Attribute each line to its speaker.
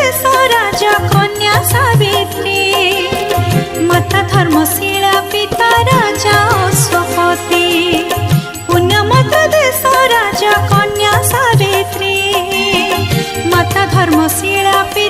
Speaker 1: देश राजा कन्या सावित्री, माता धर्मशिला पिता राजा अश्वपति। पुण्यमत देश राजा कन्या सावित्री, माता धर्मशिला पिता